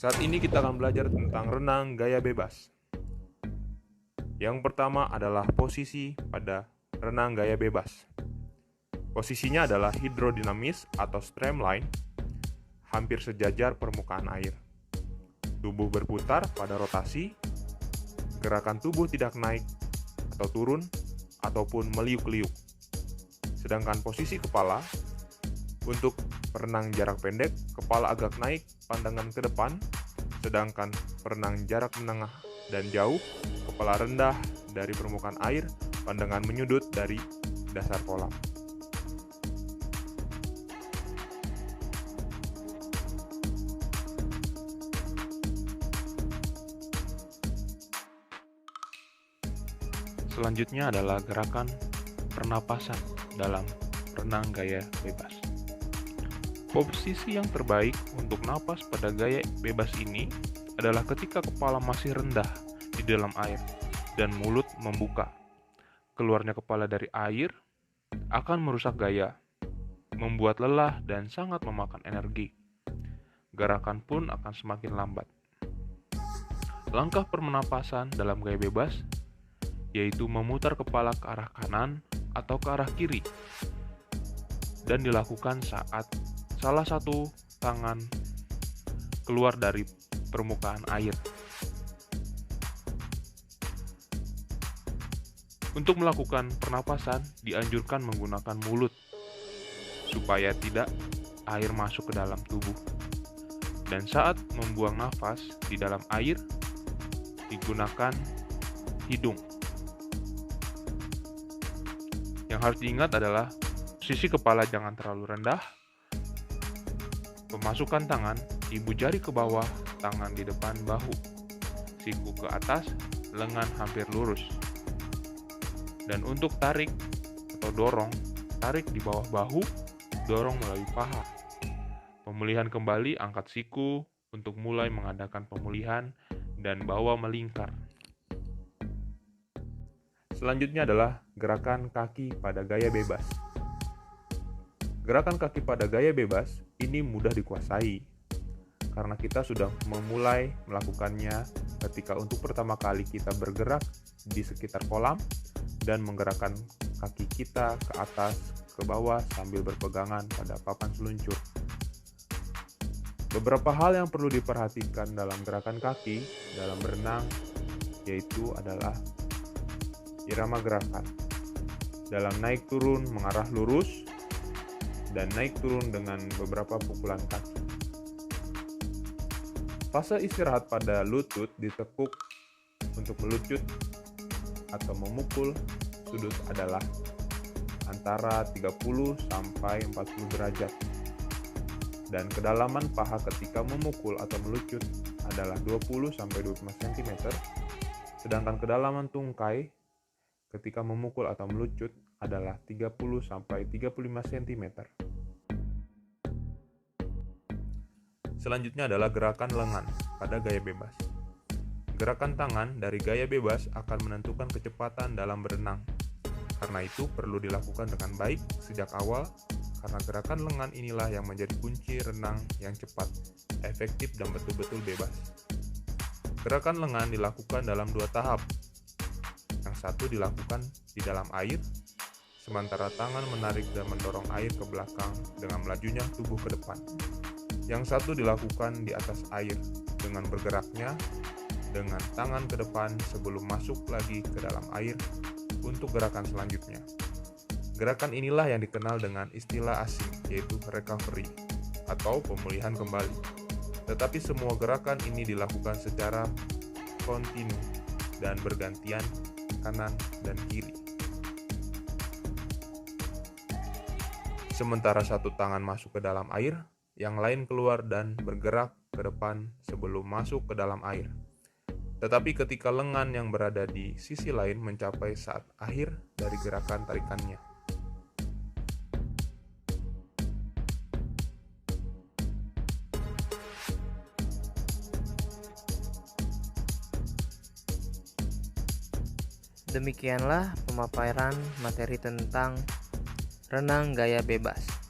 Saat ini kita akan belajar tentang renang gaya bebas. Yang pertama adalah posisi pada renang gaya bebas. Posisinya adalah hidrodinamis atau streamline, hampir sejajar permukaan air. Tubuh berputar pada rotasi, gerakan tubuh tidak naik atau turun, ataupun meliuk-liuk. Sedangkan posisi kepala, untuk perenang jarak pendek, kepala agak naik, pandangan ke depan, sedangkan perenang jarak menengah dan jauh, kepala rendah dari permukaan air, pandangan menyudut dari dasar kolam. Selanjutnya adalah gerakan pernapasan dalam renang gaya bebas. Posisi yang terbaik untuk napas pada gaya bebas ini adalah ketika kepala masih rendah di dalam air dan mulut membuka. Keluarnya kepala dari air akan merusak gaya, membuat lelah dan sangat memakan energi. Gerakan pun akan semakin lambat. Langkah pernapasan dalam gaya bebas yaitu memutar kepala ke arah kanan atau ke arah kiri, dan dilakukan saat salah satu tangan keluar dari permukaan air. Untuk melakukan pernapasan, dianjurkan menggunakan mulut supaya tidak air masuk ke dalam tubuh. Dan saat membuang nafas di dalam air, digunakan hidung. Yang harus diingat adalah posisi kepala jangan terlalu rendah, pemasukan tangan, ibu jari ke bawah, tangan di depan bahu, siku ke atas, lengan hampir lurus. Dan untuk tarik atau dorong, tarik di bawah bahu, dorong melalui paha. Pemulihan kembali, angkat siku untuk mulai mengadakan pemulihan dan bawa melingkar. Selanjutnya adalah gerakan kaki pada gaya bebas. Gerakan kaki pada gaya bebas ini mudah dikuasai karena kita sudah memulai melakukannya ketika untuk pertama kali kita bergerak di sekitar kolam dan menggerakkan kaki kita ke atas, ke bawah sambil berpegangan pada papan seluncur. Beberapa hal yang perlu diperhatikan dalam gerakan kaki dalam berenang yaitu adalah irama gerakan dalam naik turun mengarah lurus dan naik turun dengan beberapa pukulan kaki. Fase istirahat pada lutut ditekuk untuk melucut atau memukul sudut adalah antara 30 sampai 40 derajat. Dan kedalaman paha ketika memukul atau melucut adalah 20 sampai 25 cm, sedangkan kedalaman tungkai ketika memukul atau melucut adalah 30 sampai 35 cm. Selanjutnya adalah gerakan lengan pada gaya bebas. Gerakan tangan dari gaya bebas akan menentukan kecepatan dalam berenang. Karena itu perlu dilakukan dengan baik sejak awal, karena gerakan lengan inilah yang menjadi kunci renang yang cepat, efektif, dan betul-betul bebas. Gerakan lengan dilakukan dalam 2 tahap. Yang satu dilakukan di dalam air, sementara tangan menarik dan mendorong air ke belakang dengan melajunya tubuh ke depan. Yang satu dilakukan di atas air dengan bergeraknya dengan tangan ke depan sebelum masuk lagi ke dalam air untuk gerakan selanjutnya. Gerakan inilah yang dikenal dengan istilah asing, yaitu recovery atau pemulihan kembali. Tetapi semua gerakan ini dilakukan secara kontinu dan bergantian kanan dan kiri. Sementara satu tangan masuk ke dalam air, yang lain keluar dan bergerak ke depan sebelum masuk ke dalam air. Tetapi ketika lengan yang berada di sisi lain mencapai saat akhir dari gerakan tarikannya. Demikianlah pemaparan materi tentang renang gaya bebas.